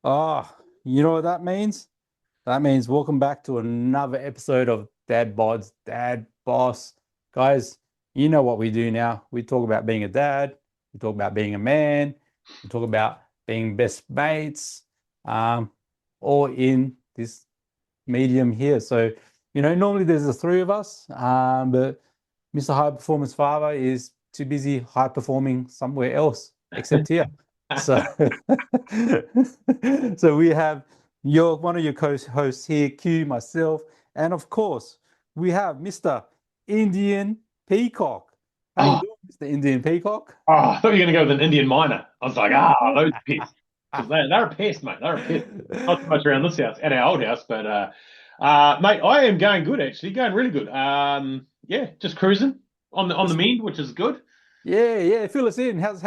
Oh, you know what that means? That means welcome back to another episode of Dad Bods, Dad Boss. Guys, you know what we do now. We talk about being a dad, we talk about being a man, we talk about being best mates, um, all in this medium here. So, normally there's the three of us, but Mr. High Performance Father is too busy high performing somewhere else except here. So, so we have one of your co-hosts here, Q, myself, and of course we have Mr. Indian Peacock. How you Oh, doing, Mr. Indian Peacock? I thought you were going to go with an Indian miner. I was like, those pests. Because they're a pest, mate. They're a pest. Not so much around this house, at our old house, but mate, I am going good actually, going really good. Yeah, just cruising on the mend, which is good. Yeah, yeah. Fill us in. How's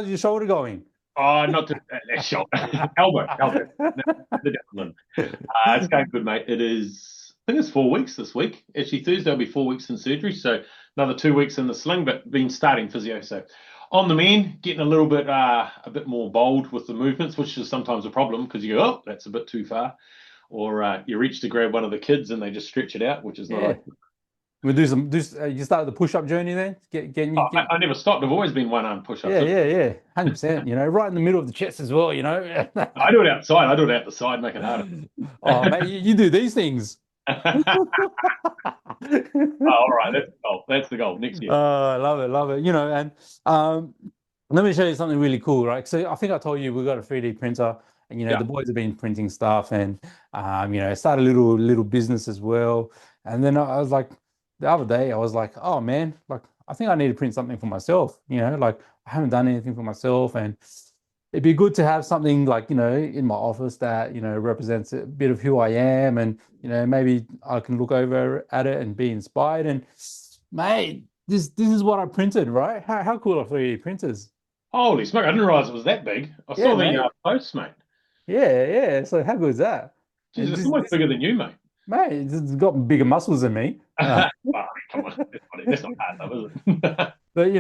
your shoulder going? Not to shoulder, elbow. The discipline. It's going good, mate. It is. I think it's 4 weeks this week. Actually, Thursday will be 4 weeks in surgery, so another 2 weeks in the sling. But been starting physio, so on the mend, getting a bit more bold with the movements, which is sometimes a problem because you go, oh, that's a bit too far, or you reach to grab one of the kids and they just stretch it out, which is not. Yeah. We'll do some. You started the push-up journey then. Getting you get. I never stopped. I've always been one-arm push-ups. Yeah, yeah, yeah. 100%. Right in the middle of the chest as well. I do it outside. I do it out the side, make it harder. Oh, mate, you do these things. All right, that's the goal. That's the goal next year. Oh, I love it, love it. And um, let me show you something really cool, right? So I think I told you we got a 3D printer, and Yeah. the boys have been printing stuff, and started a little business as well. And then I was like, the other day, I was like, oh man, like I think I need to print something for myself. Like I haven't done anything for myself, and it'd be good to have something like, in my office that, represents a bit of who I am. And, maybe I can look over at it and be inspired. And mate, this is what I printed, right? How cool are 3D printers? Holy smoke! I didn't realize it was that big. I Yeah, saw the mate. posts, mate. Yeah, yeah. So how good is that? Jesus, And it's this, almost this bigger than you, mate. mate, it's got bigger muscles than me. Oh, come on, that's not hard though, is it? But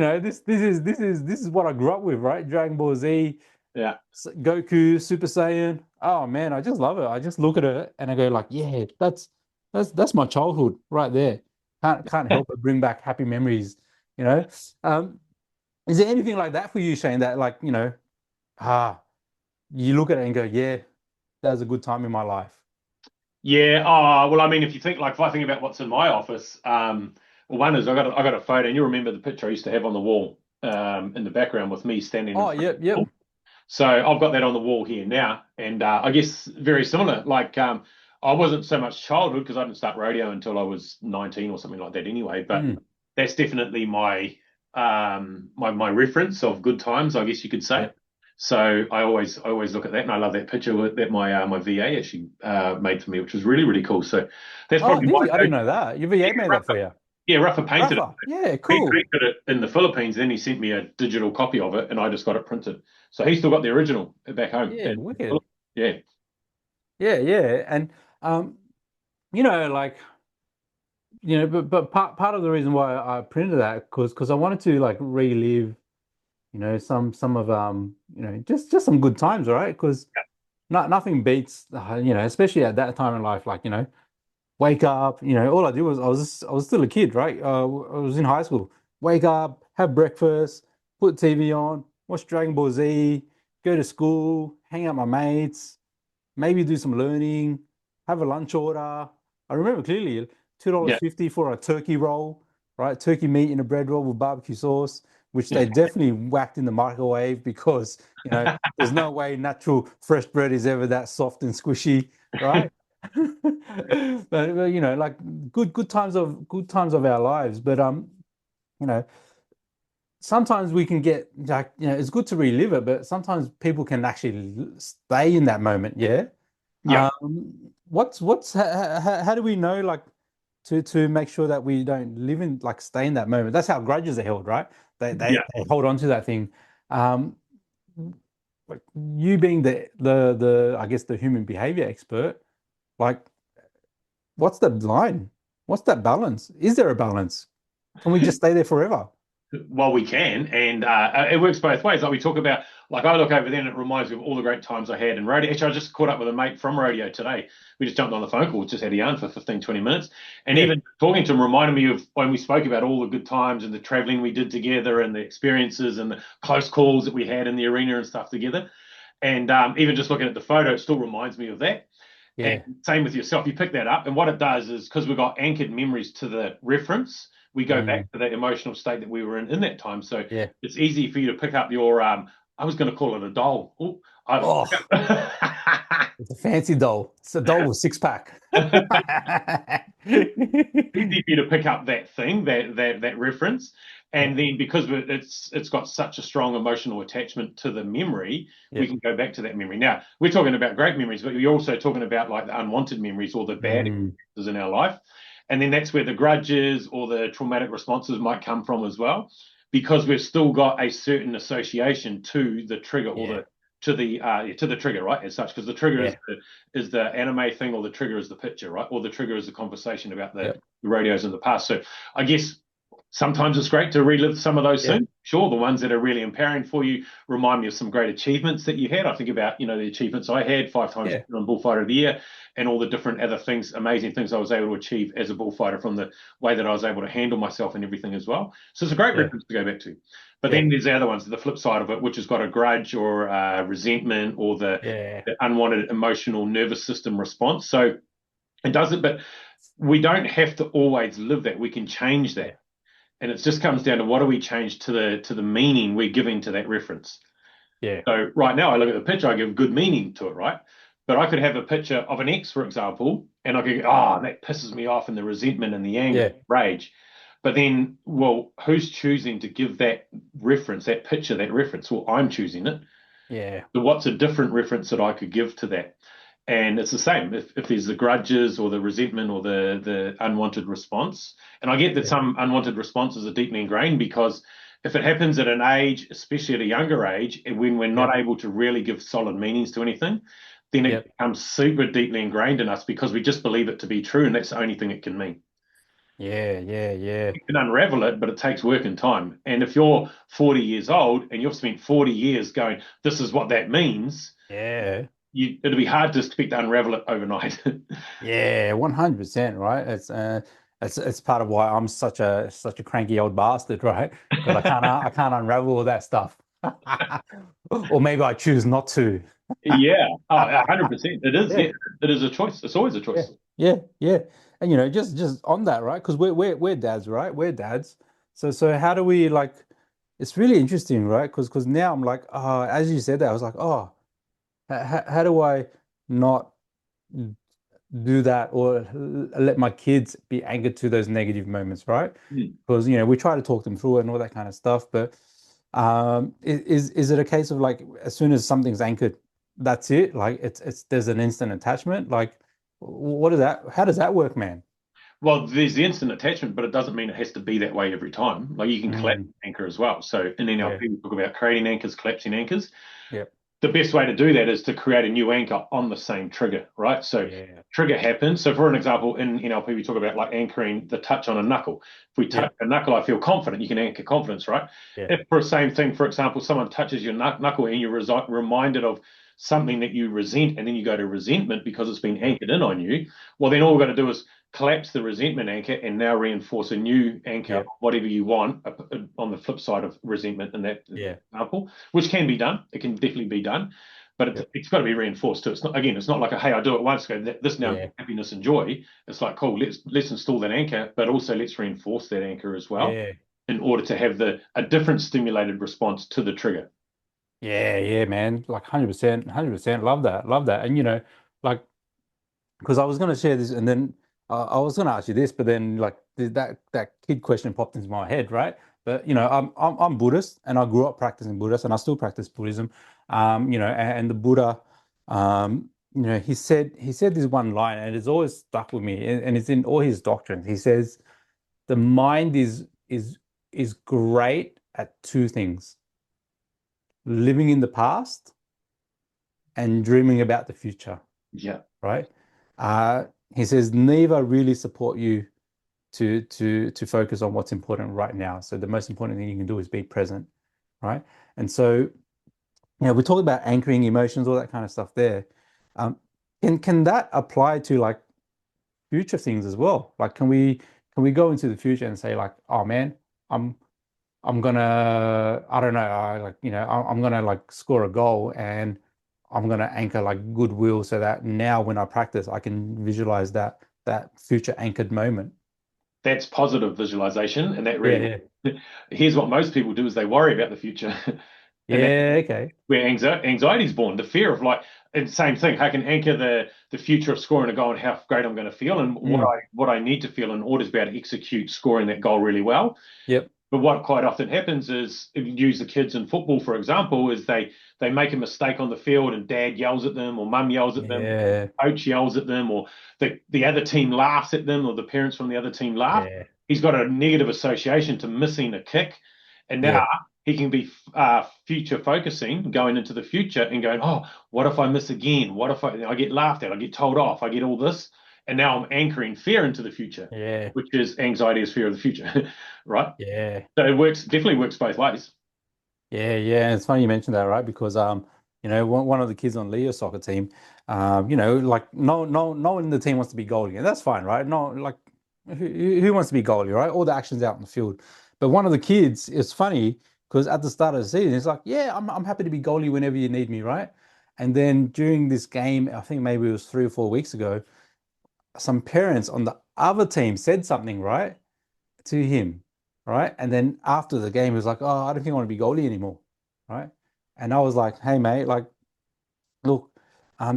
this is what I grew up with, right? Dragon Ball Z, Yeah. Goku, Super Saiyan. Oh man, I just love it. I just look at it and I go like, yeah, that's my childhood right there. Can't help but bring back happy memories, you know. Um, is there anything like that for you, Shane, that like, ah, you look at it and go, yeah, that was a good time in my life. Yeah. Oh, well, I mean, if I think about what's in my office, well, one is I got a photo, and you remember the picture I used to have on the wall, in the background with me standing in Oh, front yep, of the yep. wall. So I've got that on the wall here now, and I guess very similar. Like, I wasn't so much childhood because I didn't start radio until I was 19 or something like that anyway. But Mm, that's definitely my reference of good times, I guess you could say. yep. So I always look at that, and I love that picture that my VA actually made for me, which was really really cool. So that's Oh, probably did my you? I go. didn't know that. Your Yeah, VA made that for you. yeah, Rafa painted it. Rafa. Yeah, He cool. printed it in the Philippines, then he sent me a digital copy of it, and I just got it printed. So he still got the original back home. Yeah, wicked. Yeah, Yeah, yeah. And um, like, but part of the reason why I printed that because I wanted to like relive, some of just some good times, right? Because nothing beats, especially at that time in life, like, wake up, all I did was I was still a kid, right? I was in high school. Wake up, have breakfast, put TV on, watch Dragon Ball Z, go to school, hang out with my mates, maybe do some learning, have a lunch order. I remember clearly yeah. $2.50 for a turkey roll, right? Turkey meat in a bread roll with barbecue sauce, which Yeah. they definitely whacked in the microwave because, there's no way natural fresh bread is ever that soft and squishy, right? But like good times of our lives. But you know, sometimes we can get like, it's good to relive it, but sometimes people can actually stay in that moment. Yeah. Yeah. How do we know like to make sure that we don't live in like stay in that moment? That's how grudges are held, right? They they, Yeah. they hold on to that thing. Um, like you being the I guess the human behavior expert, like what's the line? What's that balance? Is there a balance? Can we just stay there forever? Well, we can, and it works both ways. Like we talk about, like I look over there and it reminds me of all the great times I had in rodeo. Actually, I just caught up with a mate from rodeo today. We just jumped on the phone call, just had a yarn for 15, 20 minutes. And Yeah, even talking to him reminded me of when we spoke about all the good times and the traveling we did together and the experiences and the close calls that we had in the arena and stuff together. And even just looking at the photo, it still reminds me of that. And yeah, same with yourself. You pick that up, and what it does is because we've got anchored memories to the reference, we go mm, back to that emotional state that we were in that time. So yeah. it's easy for you to pick up your. I was going to call it a doll. Oh, I've. Oh, it's a fancy doll. It's a doll with six pack. Easy for you to pick up that thing, that reference, Yeah, and then because it's got such a strong emotional attachment to the memory, yeah. we can go back to that memory. Now we're talking about great memories, but we're also talking about like the unwanted memories or the bad Mm, experiences in our life, and then that's where the grudges or the traumatic responses might come from as well, because we've still got a certain association to the trigger or yeah, the to the trigger, right? As such, because the trigger yeah, is the anime thing, or the trigger is the picture, right? Or the trigger is the conversation about yeah, the radios in the past. So I guess sometimes it's great to relive some of those yeah, things. Sure, the ones that are really empowering for you remind me of some great achievements that you had. I think about, the achievements I had, 5 times yeah, on Bullfighter of the Year, and all the different other things, amazing things I was able to achieve as a bullfighter from the way that I was able to handle myself and everything as well. So it's a great yeah, reference to go back to. But yeah, then there's the other ones, the flip side of it, which has got a grudge or resentment or yeah, the unwanted emotional nervous system response. So it does it, but we don't have to always live that. We can change yeah, that. And it just comes down to what do we change to the meaning we're giving to that reference. yeah, So right now I look at the picture, I give good meaning to it, right? But I could have a picture of an ex, for example, and I could go, oh, that pisses me off, and the resentment and the anger, yeah, rage. But then, well, who's choosing to give that reference, that picture, that reference? Well, I'm choosing it. yeah, So what's a different reference that I could give to that? And it's the same if there's the grudges or the resentment or the unwanted response. And I get that yeah, some unwanted responses are deeply ingrained because if it happens at an age, especially at a younger age, and when we're yeah, not able to really give solid meanings to anything, then it yeah, becomes super deeply ingrained in us because we just believe it to be true, and that's the only thing it can mean. yeah, yeah, yeah, You can unravel it, but it takes work and time. And if you're 40 years old and you've spent 40 years going, this is what that means, yeah. it'll be hard to expect to unravel it overnight. Yeah, 100%, right? It's part of why I'm such a cranky old bastard, right? Because I can't unravel all that stuff. Or maybe I choose not to. Yeah, oh, 100%. It is. Yeah, Yeah, it is a choice. It's always a yeah, choice. yeah, yeah. And just on that, right? Because we're dads, right? We're dads. So how do we like it's really interesting, right? Because now I'm like, oh, as you said that, I was like, oh, how do I not do that or let my kids be anchored to those negative moments, right? Mm. Because we try to talk them through it and all that kind of stuff, but is it a case of like as soon as something's anchored, that's it? Like it's there's an instant attachment? Like what is that? How does that work, man? Well, there's the instant attachment, but it doesn't mean it has to be that way every time. Like you can collapse Mm, anchor as well. So in yeah, NLP, we talk about creating anchors, collapsing anchors. yeah, The best way to do that is to create a new anchor on the same trigger, right? So yeah, trigger happens. So for an example, in NLP, we talk about like anchoring the touch on a knuckle. If we yeah, touch a knuckle, I feel confident. You can anchor confidence, right? yeah, If for the same thing, for example, someone touches your knuckle and you're reminded of something that you resent, and then you go to resentment because it's been yeah, anchored in on you, well, then all we've got to do is collapse the resentment anchor and now reinforce a new anchor, yeah, whatever you want, on the flip side of resentment in that yeah, example, which can be done. It can definitely be done, but yeah, it's got to be reinforced too. It's not, again, it's not like a hey, I do it once, go this now yeah, happiness and joy. It's like cool, let's install that anchor, but also let's reinforce that anchor as well yeah. in order to have a different stimulated response to the trigger. Yeah, yeah, man. Like 100%, 100%. Love that. Love that. And like because I was going to share this, and then I was going to ask you this, but then like that kid question popped into my head, right? But I'm Buddhist, and I grew up practicing Buddhist, and I still practice Buddhism. And the Buddha, he said this one line, and it's always stuck with me, and it's in all his doctrines. He says the mind is great at two things: living in the past and dreaming about the future, Yeah. right? Uh, he says neither really support you to focus on what's important right now. So the most important thing you can do is be present, right? And so, we talk about anchoring emotions, all that kind of stuff there. Um, can that apply to like future things as well? Like, can we go into the future and say like, oh man, I'm I'm gonna, I don't know, I'm gonna like score a goal and I'm gonna anchor like goodwill so that now when I practice, I can visualize that future anchored moment. That's positive visualization, and that Yeah, really yeah. here's what most people do is they worry about the future. And that's Yeah, okay. where anxiety is born, the fear of like, and same thing. I can anchor the future of scoring a goal and how great I'm going to feel and Mm, what I need to feel in order to be able to execute scoring that goal really well. yep. But what quite often happens is, if you use the kids in football, for example, is they make a mistake on the field and dad yells at them or mum yells at them, Yeah, coach yells at them, or the other team laughs at them or the parents from the other team laugh. yeah, He's got a negative association to missing a kick. And now yeah, he can be future focusing going into the future and going, oh, what if I miss again? What if I get laughed at? I get told off. I get all this. And now I'm anchoring fear into the future, yeah, which is anxiety is fear of the future, right? yeah. So it definitely works both ways. Yeah, yeah, and it's funny you mentioned that, right? Because one of the kids on Leo's soccer team, like no one in the team wants to be goalie, and that's fine, right? No, like who wants to be goalie, right? All the action's out in the field. But one of the kids, it's funny because at the start of the season, it's like, yeah, I'm happy to be goalie whenever you need me, right? And then during this game, I think maybe it was 3 or 4 weeks ago, some parents on the other team said something, right? To him, right? And then after the game, he was like, "Oh, I don't think I want to be goalie anymore," right? And I was like, "Hey, mate, like, look,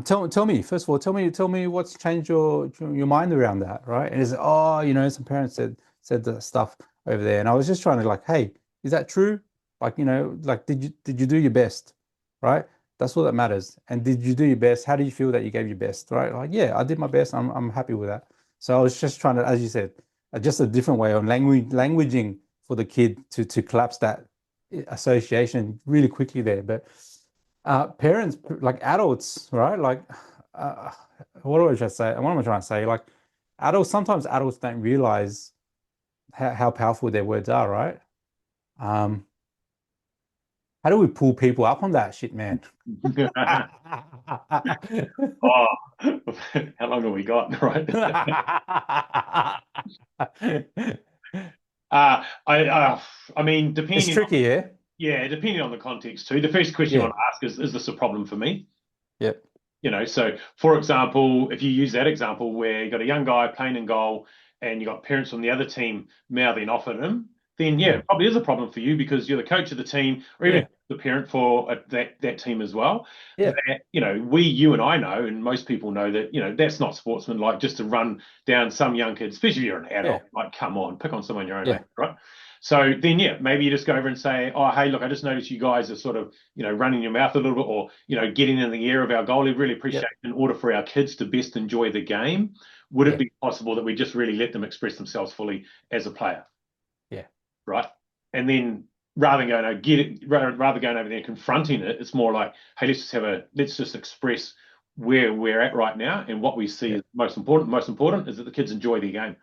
tell me first of all, tell me what's changed your mind around that, right?" And he said, "Oh, some parents said the stuff over there," and I was just trying to like, "Hey, is that true? Like, like, did you do your best, right? That's all that matters. And did you do your best? How do you feel that you gave your best, right? Like, yeah, I did my best. I'm happy with that." So I was just trying to, as you said, just a different way of languaging for the kid to collapse that association really quickly there. But parents, like adults, right? Like, uh, what do I try to say? What am I trying to say? Like, sometimes adults don't realize how powerful their words are, right? Um, how do we pull people up on that shit, man? Oh, how long have we got? Right. I mean, It's tricky, yeah? depending on the context too. The first question you Yeah. want to ask is this a problem for me? Yep. So for example, if you use that example where you got a young guy playing in goal and you got parents from the other team mouthing off at him, then yeah, Mm. it probably is a problem for you because you're the coach of the team or even Yeah. the parent for that team as well. Yeah. That, you and I know, and most people know that, that's not sportsmanlike just to run down some young kid, especially if you're an Yeah. adult. Like, come on, pick on someone your own age, Yeah. right? So then, yeah, maybe you just go over and say, oh, hey, look, I just noticed you guys are sort of, running your mouth a little bit or, getting in the ear of our goalie. Really appreciate Yep. in order for our kids to best enjoy the game. Would it Yeah. be possible that we just really let them express themselves fully as a player, Yeah. right? And then rather than going, get it, rather going over there and confronting it, it's more like, hey, let's just express where we're at right now and what we see Yeah. is most important. Most important is that the kids enjoy their game,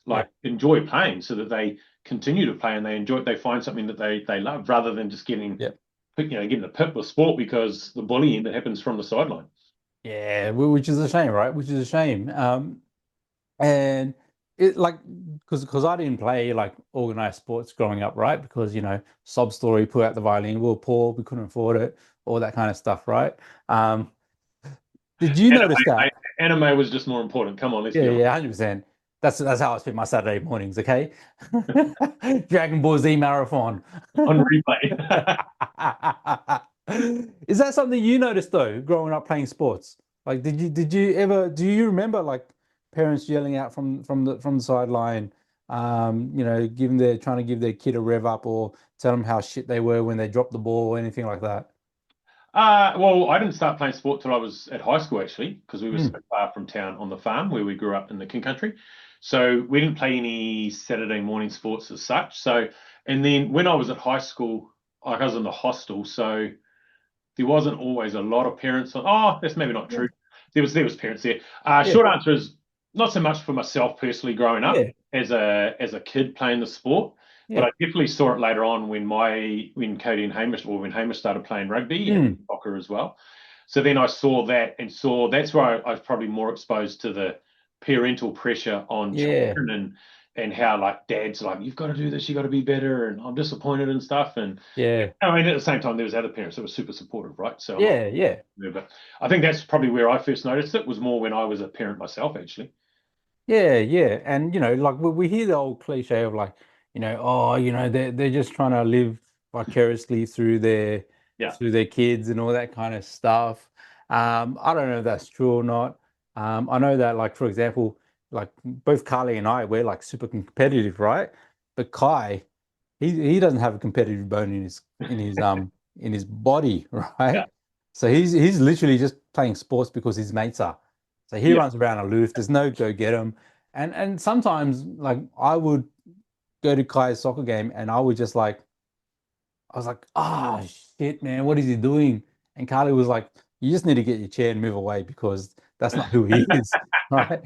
Yeah. like enjoy playing so that they continue to play and they find something that they love rather than just Yeah. getting a pip with sport because the bullying that happens from the sideline. Yeah. Which is a shame, right? Which is a shame. And it like because I didn't play like organized sports growing up, right? Because sob story, put out the violin, we were poor, we couldn't afford it, all that kind of stuff, right? Um, did you Anime, notice mate, that? anime was just more important. Come on, let's Yeah, be honest. yeah, 100%. That's how I spend my Saturday mornings, okay? Dragon Ball Z marathon. On replay. Is that something you noticed though, growing up playing sports? Like, did you ever do you remember like parents yelling out from the sideline, trying to give their kid a rev up or tell them how shit they were when they dropped the ball or anything like that? Well, I didn't start playing sport till I was at high school actually, because we were so Hmm. far from town on the farm where we grew up in the King Country. So we didn't play any Saturday morning sports as such. So, and then when I was at high school, like I was in the hostel, so there wasn't always a lot of parents. Oh, that's maybe not Yeah. true. There was parents there. Yeah. Short answer is not so much for myself personally growing Yeah. up. as a kid playing the sport, but Yeah. I definitely saw it later on when Cody and Hamish, or when Hamish started playing rugby and Mm. soccer as well. So then I saw that and saw that's where I was probably more exposed to the parental pressure on Yeah. children and how like dad's like, you've got to do this, you got to be better, and I'm disappointed and stuff. And Yeah. I mean, at the same time, there was other parents that were super supportive, right? So I'm not, Yeah. Yeah. but I think that's probably where I first noticed it was more when I was a parent myself, actually. Yeah, yeah. And like we hear the old cliche of like, oh, they're just trying to live vicariously Yeah, through their kids and all that kind of stuff. I don't know if that's true or not. I know that like for example, like both Carly and I, we're like super competitive, right? But Kai, he doesn't have a competitive bone in his body, yeah, right? So he's literally just playing sports because his mates are. So he yeah, runs around aloof. There's no go get him. And sometimes like I would go to Kai's soccer game and I was like, ah shit, man, what is he doing? And Carly was like, you just need to get your chair and move away because that's not who he is. Right.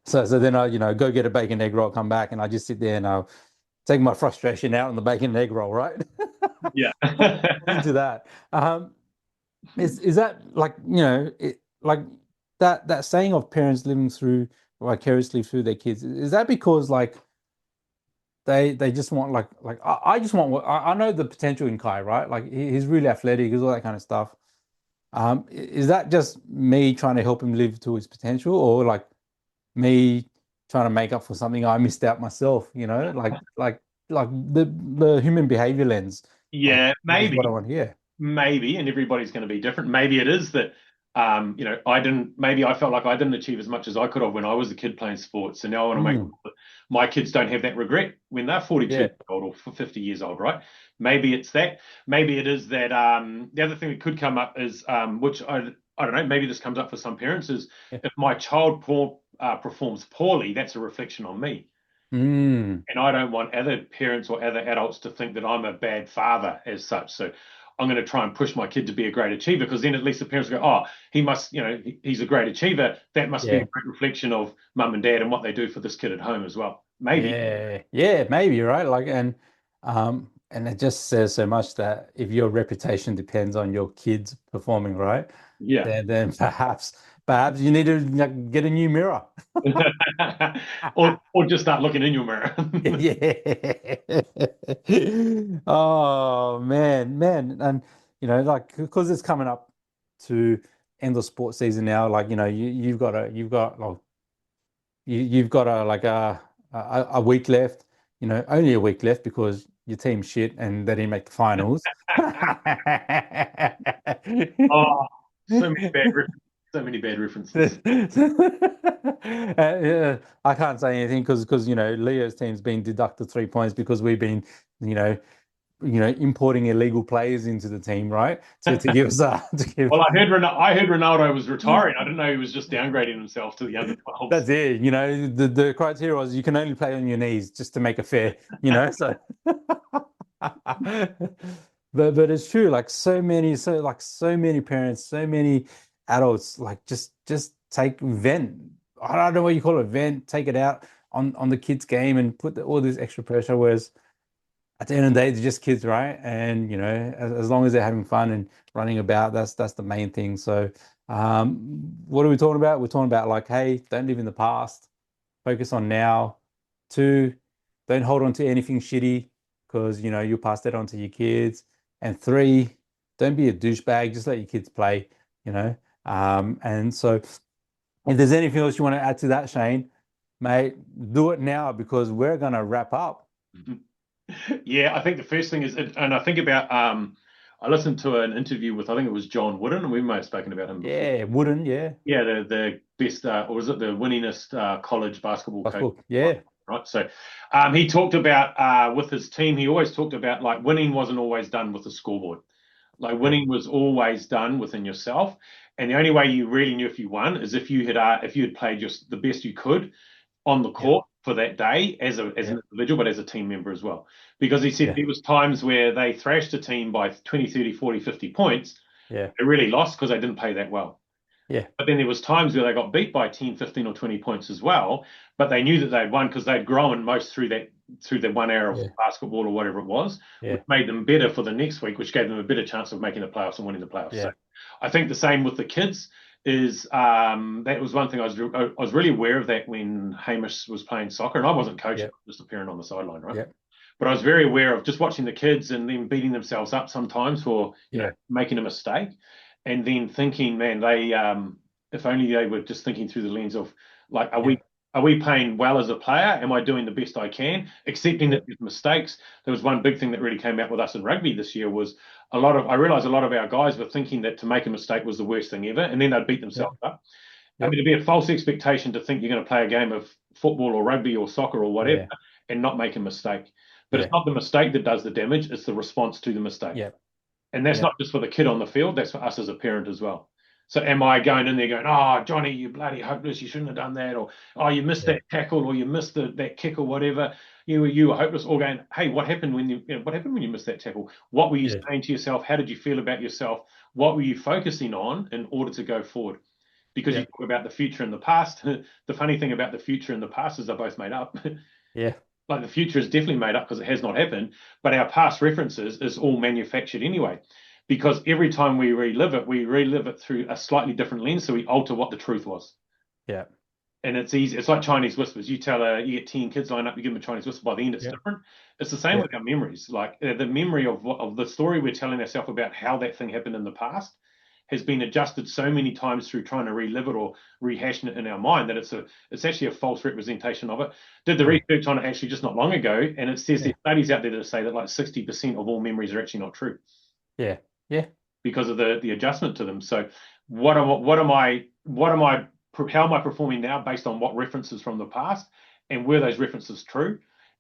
So then I, go get a bacon egg roll, come back, and I just sit there and I'll take my frustration out on the bacon and egg roll, right? yeah. Into that. Is that like, like that saying of parents living through vicariously through their kids, is that because like they just want like I just want what I know the potential in Kai, right? Like he's really athletic, he's all that kind of stuff. Is that just me trying to help him live to his potential, or like me trying to make up for something I missed out myself, like the human behavior lens, like Yeah, is what I maybe. want here. Maybe, and everybody's going to be different. Maybe it is that, I didn't, maybe I felt like I didn't achieve as much as I could have when I was a kid playing sports. So now I want to make Mm, sure that my kids don't have that regret when they're 42 yeah. years old or 50 years old, right? Maybe it's that. Maybe it is that, the other thing that could come up is, which I don't know, maybe this comes up for some parents, is Yeah. if my child performs poorly, that's a reflection on me. Mm, And I don't want other parents or other adults to think that I'm a bad father as such. So I'm going to try and push my kid to be a great achiever, because then at least the parents go, oh, he must, he's a great achiever. That must be a yeah. great reflection of mum and dad and what they do for this kid at home as well. Maybe. Yeah, yeah, maybe, right? Like, and it just says so much that if your reputation depends on your kids performing, right? Yeah. Then perhaps you need to like, get a new mirror. or just start looking in your mirror. Yeah. Oh man, and like because it's coming up to end of sports season now, like you've got like you've got a week left, only a week left because your team's shit and they didn't make the finals. Oh, so many bad references. Yeah, I can't say anything because Leo's team's been deducted 3 points because we've been you know importing illegal players into the team, right? To give us to give. Well, I heard Ronaldo was retiring. I didn't know he was just downgrading himself to the under 12s. That's it. The criteria was you can only play on your knees just to make it fair, so but it's true, like so many parents, so many adults, like just take vent. I don't know what you call it, vent, take it out on the kids' game and put all this extra pressure. Whereas at the end of the day, they're just kids, right? And as long as they're having fun and running about, that's the main thing. So, what are we talking about? We're talking about like, hey, don't live in the past, focus on now. Two, don't hold on to anything shitty because you'll pass that on to your kids. And three, don't be a douchebag. Just let your kids play. You know. And so, if there's anything else you want to add to that, Shane, mate, do it now because we're gonna wrap up. Yeah, I think the first thing is, and I think about, I listened to an interview with, I think it was John Wooden, and we may have spoken about him before. Yeah, wooden, yeah. Yeah, the best, or was it the winningest college basketball coach? Basketball, yeah, Right. So, he talked about with his team. He always talked about like winning wasn't always done with a scoreboard. Like yeah, winning was always done within yourself, and the only way you really knew if you won is if you had played just the best you could on the yeah, court for that day as yeah, an individual, but as a team member as well. Because he said yeah, there was times where they thrashed a team by 20, 30, 40, 50 points. yeah, They really lost because they didn't play that well. Yeah. But then there was times where they got beat by 10, 15, or 20 points as well, but they knew that they'd won because they'd grown most through that 1 hour of Yeah. basketball or whatever it was, which Yeah. made them better for the next week, which gave them a better chance of making the playoffs and winning the playoffs. So Yeah. I think the same with the kids is that was one thing I was really aware of that when Hamish was playing soccer, and I wasn't coaching, Yeah. I was just a parent on the sideline, right? Yeah. But I was very aware of just watching the kids and them beating themselves up sometimes for Yeah. making a mistake, and then thinking, man, they if only they were just thinking through the lens of like, Yeah. are we playing well as a player? Am I doing the best I can? Accepting Yeah. that there's mistakes. There was one big thing that really came out with us in rugby this year was I realized a lot of our guys were thinking that to make a mistake was the worst thing ever, and then they'd beat Yeah. themselves up. I Yeah. mean, it'd be a false expectation to think you're going to play a game of football or rugby or soccer or whatever Yeah. and not make a mistake. But it's Yeah. not the mistake that does the damage, it's the response to the mistake. Yeah. And that's Yeah. not just for the kid on the field, that's for us as a parent as well. So am I going in there going, oh, Johnny, you bloody hopeless, you shouldn't have done that, or oh, you missed Yeah. that tackle, or you missed that kick or whatever. You were hopeless, or going, hey, what happened when what happened when you missed that tackle? What were you Yeah. saying to yourself? How did you feel about yourself? What were you focusing on in order to go forward? Because you Yeah. talk about the future and the past. The funny thing about the future and the past is they're both made up. Yeah. Like the future is definitely made up because it has not happened, but our past references is all manufactured anyway. Because every time we relive it through a slightly different lens, so we alter what the truth was. Yeah. And it's easy. It's like Chinese whispers. You get 10 kids lined up, you give them a Chinese whisper. By the end, it's Yeah. different. It's the same Yeah. with our memories. Like the memory of the story we're telling ourselves about how that thing happened in the past has been adjusted so many times through trying to relive it or rehashing it in our mind that it's actually a false representation of it. Did the Yeah. research on it actually just not long ago, and it says Yeah. there's studies out there that say that like 60% of all memories are actually not true Yeah. Yeah. because of the adjustment to them. So how am I performing now based on what references from the past and were those references true?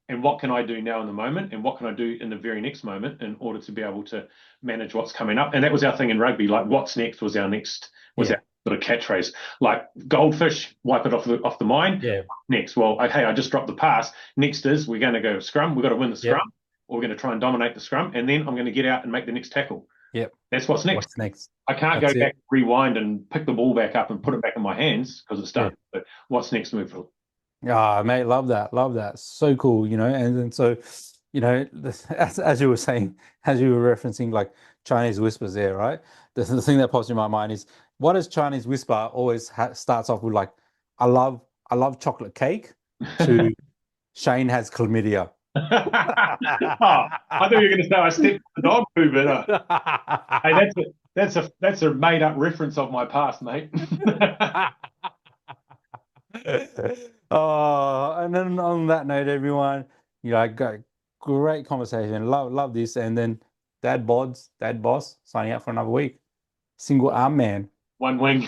And what can I do now in the moment? And what can I do in the very next moment in order to be able to manage what's coming up? And that was our thing in rugby. Like, what's next was our Yeah. sort of catchphrase. Like goldfish, wipe it off the mind. Yeah. Next, well, okay, I just dropped the pass. Next is we're going to go scrum. We've got to win the Yep. scrum, or we're going to try and dominate the scrum, and then I'm going to get out and make the next tackle. Yep. That's what's next. What's next? I can't go That's back, it. rewind, and pick the ball back up and put it back in my hands because it's Yeah. done. But what's next move? Ah, mate, love that. Love that. So cool, and so, as you were saying, as you were referencing like Chinese whispers there, right? The thing that pops in my mind is what does Chinese whisper always starts off with like, I love chocolate cake to Shane has chlamydia. Oh, I thought you were going to say I stepped on the dog poo, but hey, that's a made up reference of my past, mate. Oh, and then on that note, everyone, I got great conversation. Love this. And then Dad Bods, Dad Boss, signing out for another week. Single arm man. One wing.